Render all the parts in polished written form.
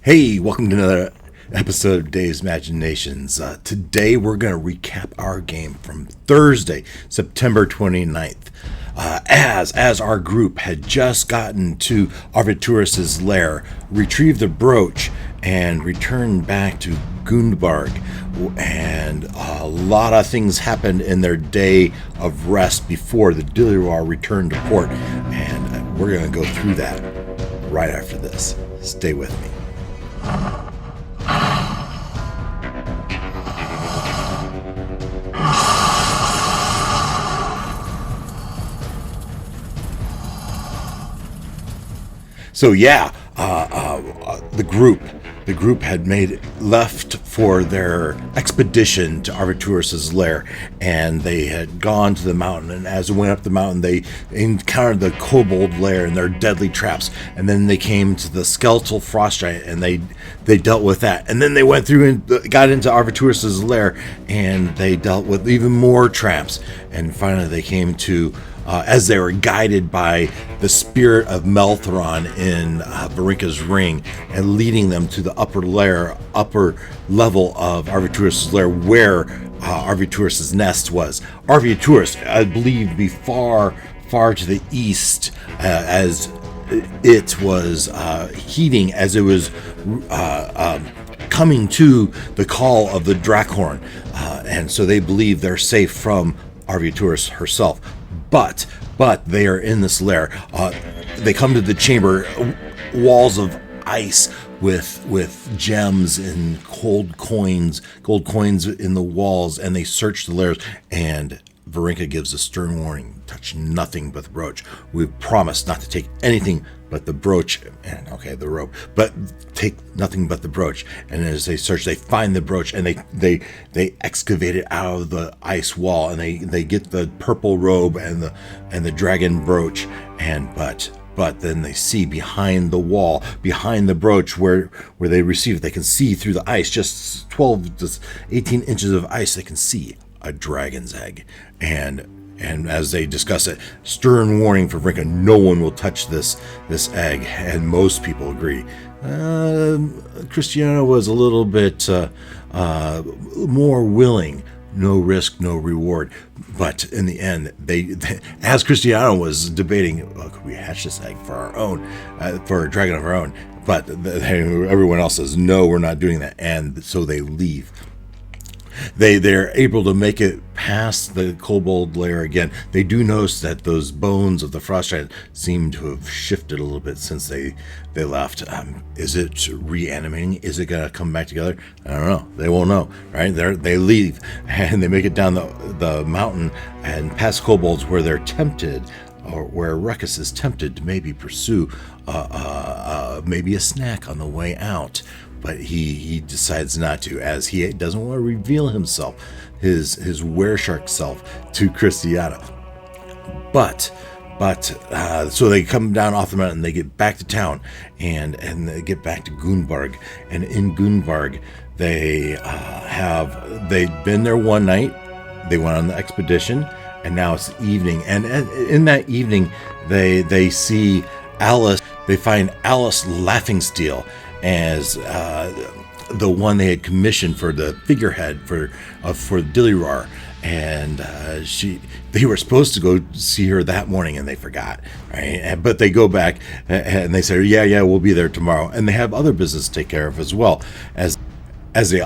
Hey, welcome to another episode of Dave's Imaginations. Today we're going to recap our game from Thursday, September 29th. As our group had just gotten to Arviturus' lair, retrieved the brooch, and returned back to Gundbarg. And a lot of things happened in their day of rest before the Dillirar returned to port. And we're going to go through that right after this. Stay with me. So the group had left for their expedition to Arviturus' lair, and they had gone to the mountain. And as they went up the mountain, they encountered the kobold lair and their deadly traps. And then they came to the skeletal frost giant, and they dealt with that. And then they went through and got into Arviturus' lair, and they dealt with even more traps. And finally, they came to. As they were guided by the spirit of Meltheron in Varinka's ring, and leading them to the upper level of Arviturus' lair, where Arviturus' nest was. Arviturus, I believe, to be far, far to the east, as it was heating, as it was coming to the call of the Drakhorn, and so they believe they're safe from Arviturus herself. But they are in this lair. They come to the chamber, walls of ice with gems and gold coins in the walls, and they search the lairs. And Varinka gives a stern warning: touch nothing but the brooch. We've promised not to take anything but the brooch, and the rope, but take nothing but the brooch. And as they search, they find the brooch, and they excavate it out of the ice wall, and they get the purple robe and the dragon brooch. And but then they see behind the wall, behind the brooch where they receive it, they can see through the ice, just 12 to 18 inches of ice, they can see a dragon's egg. And as they discuss it, stern warning for Varinka: no one will touch this egg. And most people agree. Christiana was a little bit more willing. No risk, no reward. But in the end, they as Christiana was debating, could we hatch this egg for our own, for a dragon of our own? But everyone else says, no, we're not doing that. And so they leave. They're able to make it past the kobold lair again. They do notice that those bones of the frost giant seem to have shifted a little bit since they left. Is it reanimating? Is it going to come back together? I don't know. They won't know, right? They leave, and they make it down the mountain and past kobolds, where they're tempted, or where Ruckus is tempted to maybe pursue maybe a snack on the way out. But he decides not to, as he doesn't want to reveal himself, his wereshark self, to Christiana. But so they come down off the mountain, and they get back to town, and they get back to Gundbarg. And in Gundbarg, they've been there one night. They went on the expedition, and now it's evening. And in that evening, they see Alice. They find Alice Laughingsteel as the one they had commissioned for the figurehead for Dillirar, and they were supposed to go see her that morning, and they forgot, right? But they go back and they say, yeah, we'll be there tomorrow, and they have other business to take care of as well, as they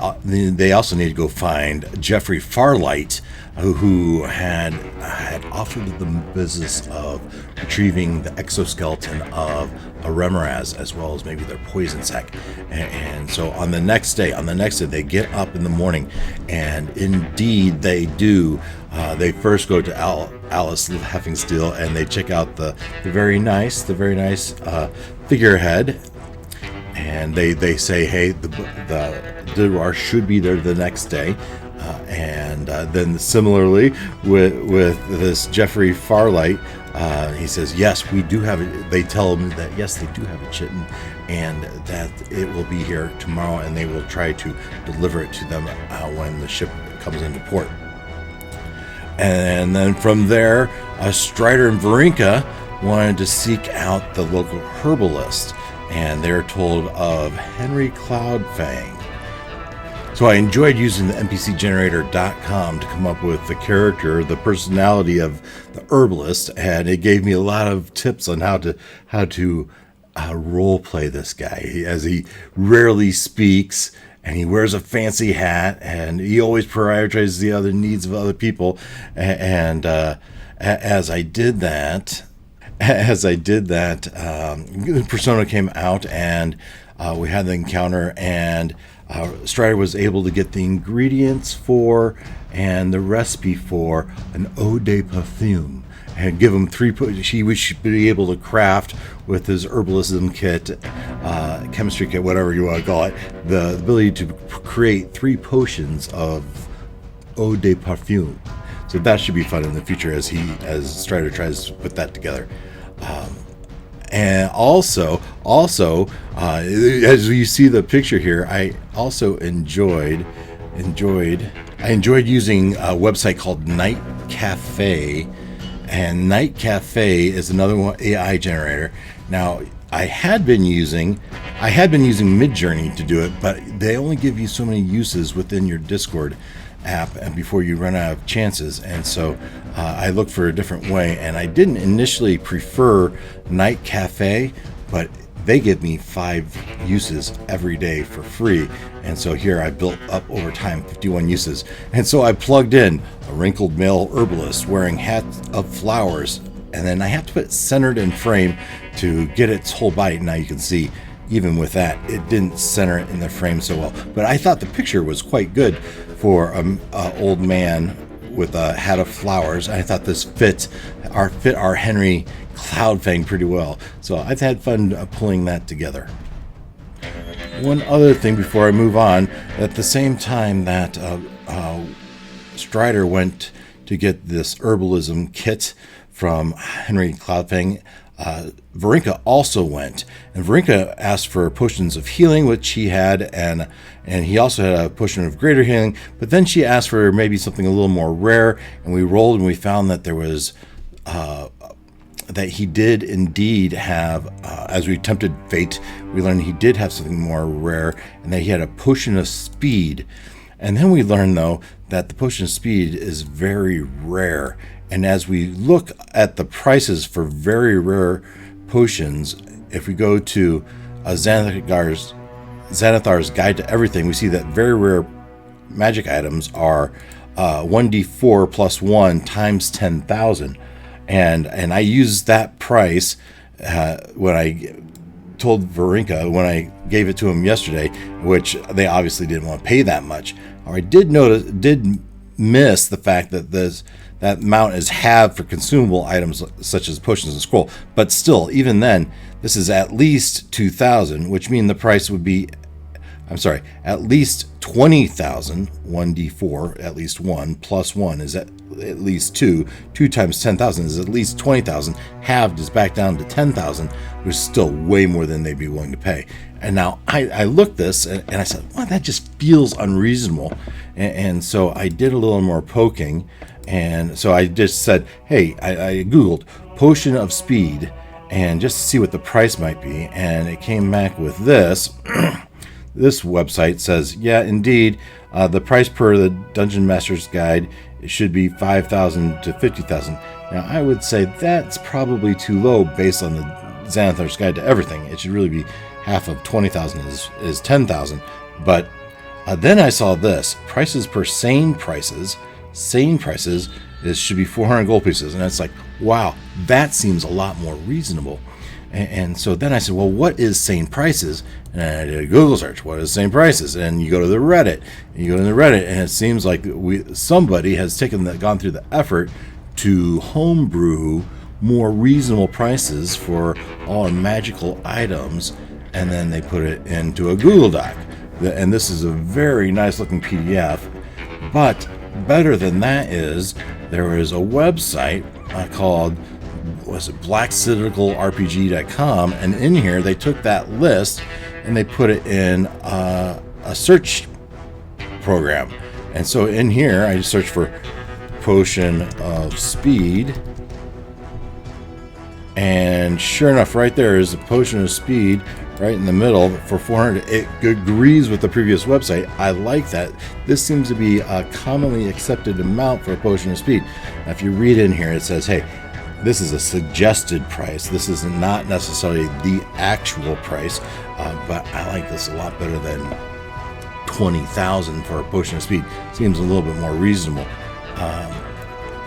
also need to go find Jeffrey Farlight, who had offered them the business of retrieving the exoskeleton of a Remoraz, as well as maybe their poison sac. And so on the next day, they get up in the morning, and indeed they do. They first go to Alice Laughingsteel, and they check out the very nice figurehead. And they say, hey, the Dillirar should be there the next day. And then similarly with this Jeffrey Farlight, he says, yes, we do have it. They tell him that, yes, they do have a chitin, and that it will be here tomorrow, and they will try to deliver it to them when the ship comes into port. And then from there, Strider and Varinka wanted to seek out the local herbalist, and they're told of Henry Cloudfang. So I enjoyed using the npcgenerator.com to come up with the character, the personality of the herbalist, and it gave me a lot of tips on how to role play this guy, as he rarely speaks and he wears a fancy hat and he always prioritizes the other needs of other people. And as I did that, Persona came out, and we had the encounter, and Strider was able to get the ingredients for and the recipe for an eau de parfum, and give him he should be able to craft with his herbalism kit, chemistry kit, whatever you want to call it, the ability to create 3 potions of eau de parfum. So that should be fun in the future as Strider tries to put that together. And also, as you see the picture here, I also enjoyed using a website called Night Cafe, and Night Cafe is another one, AI generator. Now, I had been using Midjourney to do it, but they only give you so many uses within your Discord app and before you run out of chances, and so I looked for a different way, and I didn't initially prefer Night Cafe, but they give me 5 uses every day for free, and so here I built up over time 51 uses. And so I plugged in a wrinkled male herbalist wearing hats of flowers, and then I have to put it centered in frame to get its whole body. Now you can see, even with that, it didn't center it in the frame so well, but I thought the picture was quite good for an old man with a hat of flowers. I thought this fit our Henry Cloudfang pretty well, so I've had fun pulling that together. One other thing before I move on, at the same time that Strider went to get this herbalism kit from Henry Cloudfang, Varinka also went, and Varinka asked for potions of healing, which he had, and he also had a potion of greater healing, but then she asked for maybe something a little more rare, and we rolled and we found that there was that he did indeed have, as we tempted fate, we learned he did have something more rare, and that he had a potion of speed. And then we learned, though, that the potion of speed is very rare. And as we look at the prices for very rare potions, if we go to Xanathar's Guide to Everything, we see that very rare magic items are 1d4 plus 1 times 10,000. And I used that price when I told Varinka, when I gave it to him yesterday, which they obviously didn't want to pay that much. I did miss the fact that that amount is halved for consumable items such as potions and scroll. But still, even then, this is at least 2,000, which means the price would be, at least 20,000, 1d4, at least 1, plus 1 is at least 2. 2 times 10,000 is at least 20,000. Halved is back down to 10,000, which is still way more than they'd be willing to pay. And now I looked this and I said, well, that just feels unreasonable. And so I did a little more poking. And so I just said, hey, I Googled potion of speed and just to see what the price might be. And it came back with this. This website says, yeah, indeed, the price per the Dungeon Master's Guide should be 5,000 to 50,000. Now, I would say that's probably too low based on the Xanathar's Guide to Everything. It should really be half of 20,000 is 10,000. But then I saw this, prices per sane prices. Sane prices should be 400 gold pieces. And it's like, wow, that seems a lot more reasonable. And so then I said, well, what is sane prices? And I did a Google search. What is sane prices? And you go to the Reddit. And it seems like somebody has gone through the effort to homebrew more reasonable prices for all magical items. And then they put it into a Google Doc. And this is a very nice looking PDF. But better than that is there is a website called blackcitadelrpg.com, and in here they took that list and they put it in a search program. And so in here I just searched for potion of speed, and sure enough, right there is a potion of speed right in the middle for 400. It agrees with the previous website. I like that. This seems to be a commonly accepted amount for a potion of speed. Now, if you read in here, it says, hey, this is a suggested price. This is not necessarily the actual price, but I like this a lot better than 20,000 for a potion of speed. Seems a little bit more reasonable.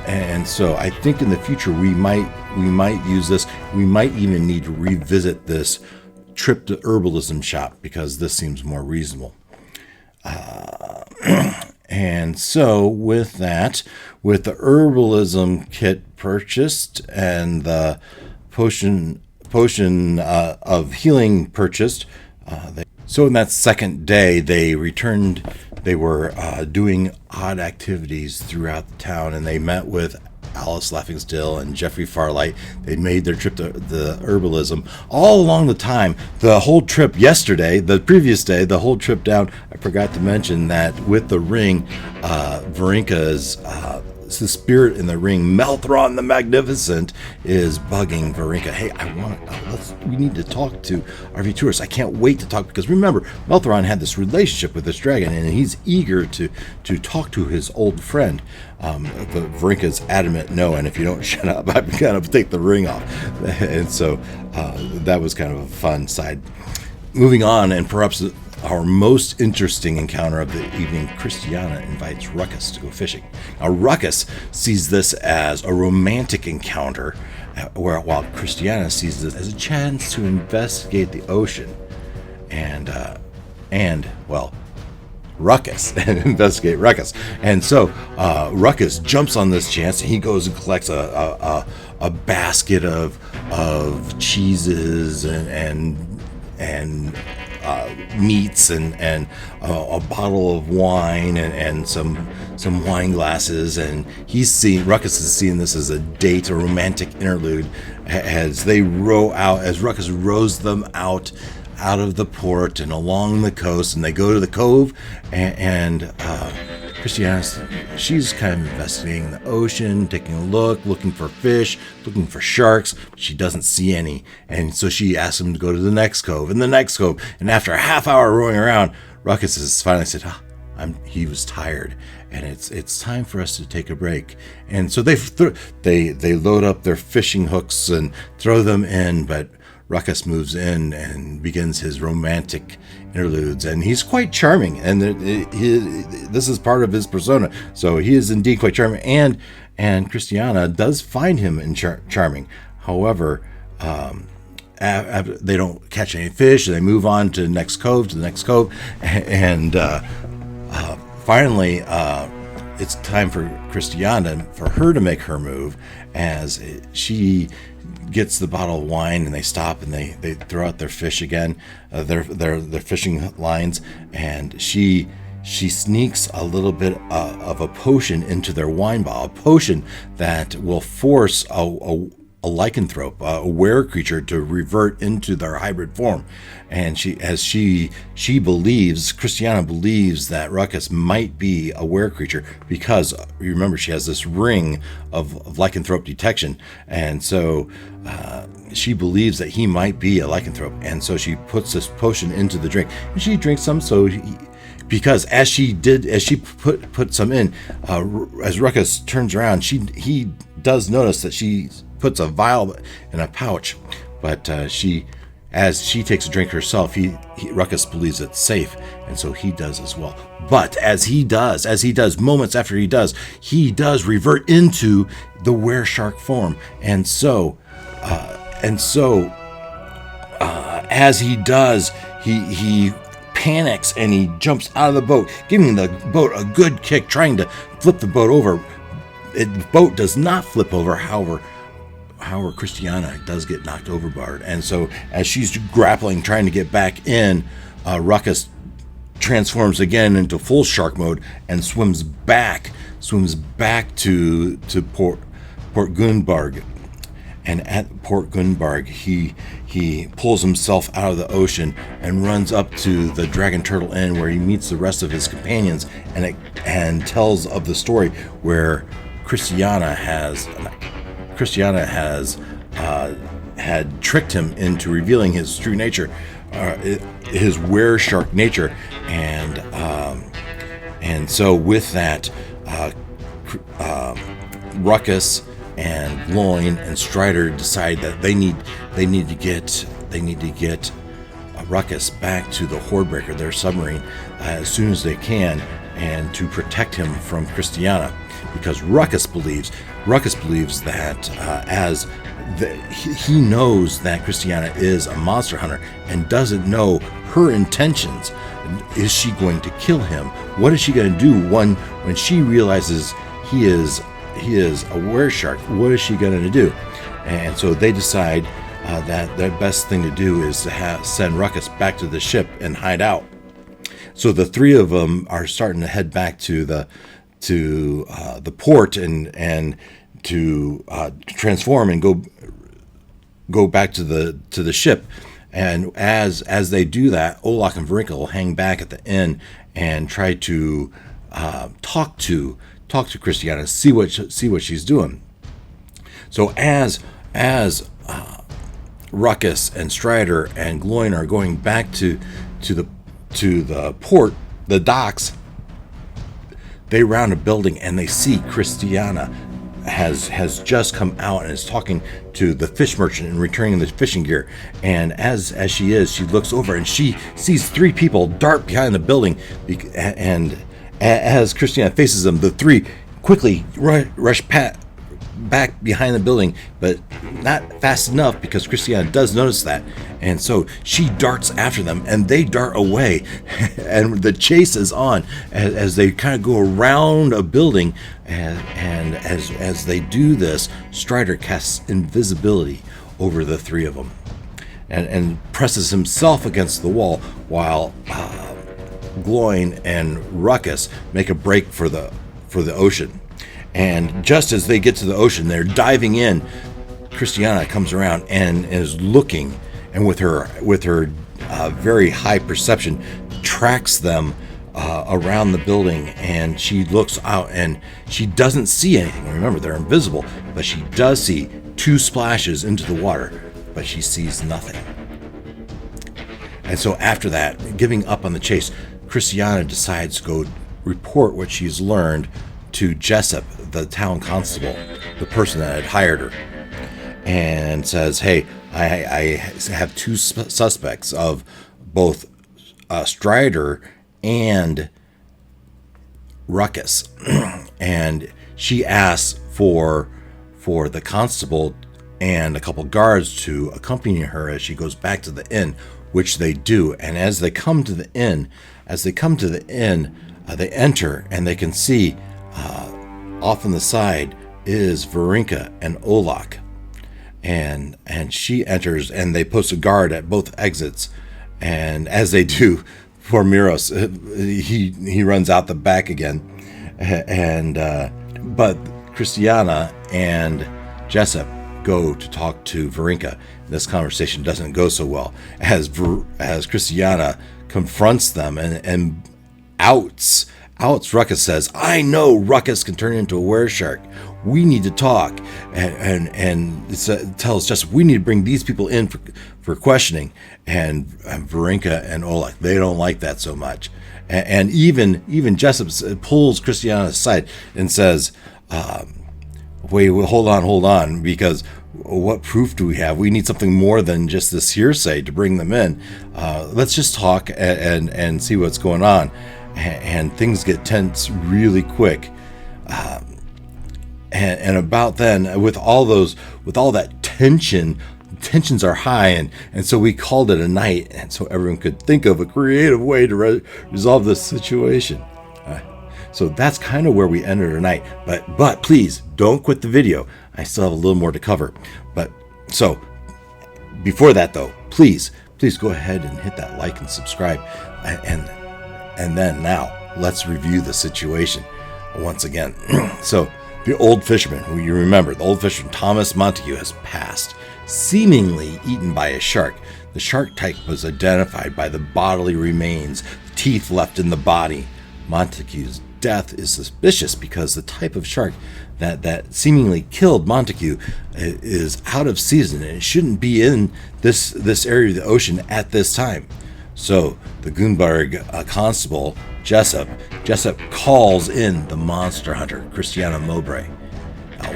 And so I think in the future we might use this. We might even need to revisit this trip to herbalism shop because this seems more reasonable. And so with that, with the herbalism kit purchased and the potion of healing purchased, so in that second day, they returned. They were doing odd activities throughout the town, and they met with Alice Laughingstill and Jeffrey Farlight. They made their trip to the herbalism. All along the time, the whole trip yesterday, the previous day, the whole trip down, I forgot to mention that with the ring, Varinka's the spirit in the ring, Melthron the Magnificent, is bugging Varinka. Hey, we need to talk to RV Tourist. I can't wait to talk, because remember, Melthron had this relationship with this dragon, and he's eager to talk to his old friend. Varinka's adamant no, and if you don't shut up, I'm gonna take the ring off. And so that was kind of a fun side. Moving on, and perhaps our most interesting encounter of the evening, Christiana invites Ruckus to go fishing. Now, Ruckus sees this as a romantic encounter, while Christiana sees this as a chance to investigate the ocean. And Ruckus, investigate Ruckus. And so Ruckus jumps on this chance, and he goes and collects a basket of cheeses and meats and a bottle of wine and some wine glasses, and Ruckus is seeing this as a date, a romantic interlude, as they row out, as Ruckus rows them out of the port and along the coast, and they go to the cove, and Christiana, she's kind of investigating the ocean, taking a look, looking for fish, looking for sharks, but she doesn't see any. And so she asks him to go to the next cove and the next cove. And after a half hour rowing around, Ruckus has finally said, he was tired, and it's time for us to take a break. And so they load up their fishing hooks and throw them in, but Ruckus moves in and begins his romantic interludes, and he's quite charming, and this is part of his persona, so he is indeed quite charming, and Christiana does find him charming. However, they don't catch any fish, they move on to the next cove, and finally it's time for Christiana, for her to make her move, as she gets the bottle of wine, and they stop and they throw out their fish again, their fishing lines, and she sneaks a little bit of a potion into their wine bottle, a potion that will force a lycanthrope, a were creature, to revert into their hybrid form. And Christiana believes that Ruckus might be a were creature, because remember, she has this ring of lycanthrope detection, and so she believes that he might be a lycanthrope, and so she puts this potion into the drink, and she drinks some. Because as she put some in, as Ruckus turns around, he does notice that she puts a vial in a pouch, but as she takes a drink herself, Ruckus believes it's safe, and so he does as well. But as he does, moments after he does revert into the were shark form, and so as he does, he panics and he jumps out of the boat, giving the boat a good kick, trying to flip the boat over. The boat does not flip over, however, Christiana does get knocked overboard, and so as she's grappling, trying to get back in, Ruckus transforms again into full shark mode and swims back to Port Gunbarg. And at Port Gunbarg, he pulls himself out of the ocean and runs up to the Dragon Turtle Inn, where he meets the rest of his companions, and tells of the story where Christiana had tricked him into revealing his true nature, his were shark nature, and so with that, Ruckus and Loin and Strider decide that they need to get Ruckus back to the Hordebreaker, their submarine, as soon as they can, and to protect him from Christiana, because Ruckus believes that he knows that Christiana is a monster hunter and doesn't know her intentions. Is she going to kill him? What is she going to do when she realizes he is a were shark? What is she going to do? And so they decide that the best thing to do is to send Ruckus back to the ship and hide out. So the three of them are starting to head back to the port and to transform and go back to the ship. And as they do that, Olak and Varinka will hang back at the inn and try to talk to Christiana, see what she's doing. So as Ruckus and Strider and Gloin are going back to the port, the docks, they round a building and they see Christiana has just come out and is talking to the fish merchant and returning the fishing gear. And as she looks over and she sees three people dart behind the building, and as Christiana faces them, the three quickly rush back behind the building, but not fast enough, because Christiana does notice that, and so she darts after them and they dart away. And the chase is on as they kind of go around a building, and as they do this, Strider casts invisibility over the three of them and presses himself against the wall, while Gloin and Ruckus make a break for the ocean. And just as they get to the ocean, they're diving in, Christiana comes around and is looking, and with her very high perception, tracks them around the building, and she looks out and she doesn't see anything. Remember, they're invisible, but she does see two splashes into the water, but she sees nothing. And so after that, giving up on the chase, Christiana decides to go report what she's learned to Jessup, the town constable, the person that had hired her, and says, hey, I have two suspects of both Strider and Ruckus. And she asks for the constable and a couple guards to accompany her as she goes back to the inn, which they do. And as they come to the inn, they enter and they can see off on the side is Varinka and Olak, and she enters, and they post a guard at both exits. And as they do, poor Miros, he runs out the back again, and but Christiana and Jessup go to talk to Varinka. This conversation doesn't go so well as Christiana confronts them and outs Ruckus. Says, I know Ruckus can turn into a were shark. We need to talk. And it tells Jessup, we need to bring these people in for questioning. And Varinka and Olak, they don't like that so much. And even Jessup pulls Christiana aside and says, wait, hold on, because what proof do we have? We need something more than just this hearsay to bring them in. Let's just talk and see what's going on. And things get tense really quick. And about then, with all that tensions are high, and so we called it a night, and so everyone could think of a creative way to resolve this situation. So that's kind of where we ended our night. But please don't quit the video. I still have a little more to cover. But so before that though, please go ahead and hit that like and subscribe, and then now let's review the situation once again. So the old fisherman, who you remember, the old fisherman Thomas Montague, has passed, seemingly eaten by a shark. The shark type was identified by the bodily remains, teeth left in the body. Montague's death is suspicious because the type of shark that seemingly killed Montague is out of season and it shouldn't be in this area of the ocean at this time. So the Gunbarg constable, Jessup calls in the monster hunter, Christiana Mowbray.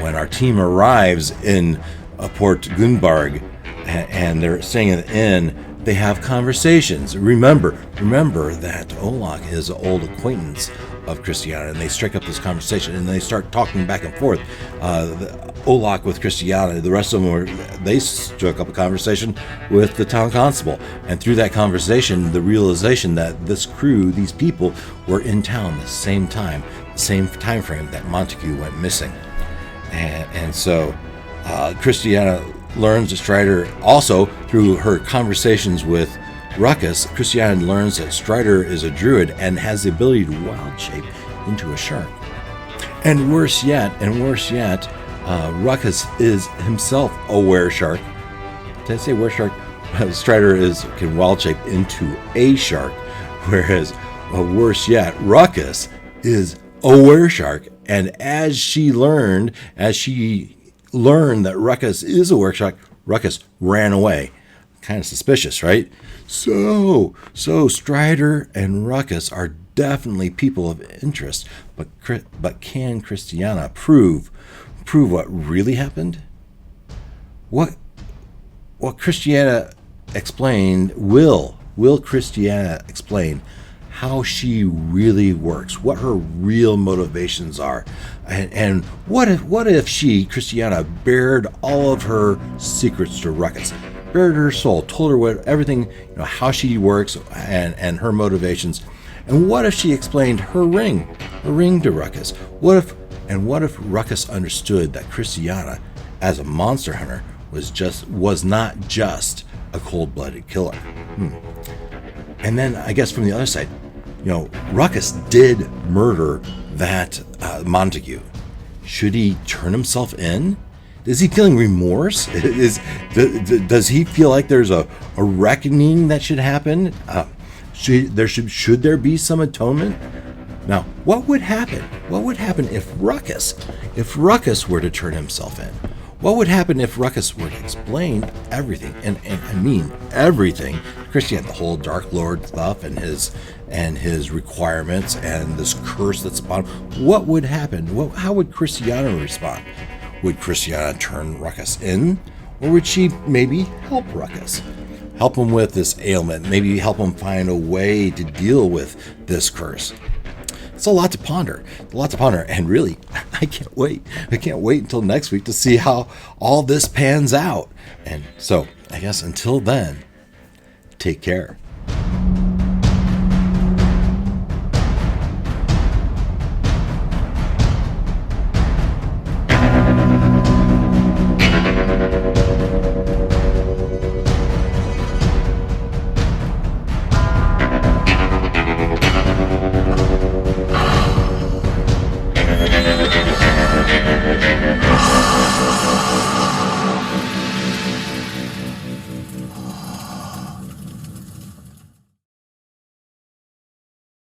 When our team arrives in Port Gunbarg and they're staying in the inn, they have conversations. Remember that Olaf is an old acquaintance of Christiana, and they strike up this conversation, and they start talking back and forth. Olaf with Christiana, the rest of them they struck up a conversation with the town constable, and through that conversation, the realization that this crew, these people, were in town the same time frame that Montague went missing, and so Christiana learns that Strider, also through her conversations with Ruckus, Christiana learns that Strider is a druid and has the ability to wild shape into a shark. And worse yet, Ruckus is himself a were-shark. Did I say were-shark? Strider can wild shape into a shark, whereas worse yet, Ruckus is a were-shark. And as she learned that Ruckus is a were-shark, Ruckus ran away. Kind of suspicious, right? So Strider and Ruckus are definitely people of interest, but can Christiana prove what really happened? What Christiana explained, will Christiana explain how she really works, what her real motivations are, and what if Christiana bared all of her secrets to Ruckus, bared her soul, told her everything, how she works and her motivations, and what if she explained her ring to Ruckus? What if Ruckus understood that Christiana, as a monster hunter, was not just a cold-blooded killer? And then I guess from the other side, Ruckus did murder that Montague. Should he turn himself in? Is he feeling remorse? Does he feel like there's a reckoning that should happen? Should there be some atonement? Now, what would happen? What would happen if Ruckus were to turn himself in? What would happen if Ruckus were to explain everything, and I mean everything, Christiana, the whole Dark Lord stuff and his requirements and this curse that's upon him? What would happen? How would Christiana respond? Would Christiana turn Ruckus in? Or would she maybe help Ruckus? Help him with this ailment, maybe help him find a way to deal with this curse. It's a lot to ponder. And really, I can't wait. Until next week to see how all this pans out. And so, I guess until then, take care.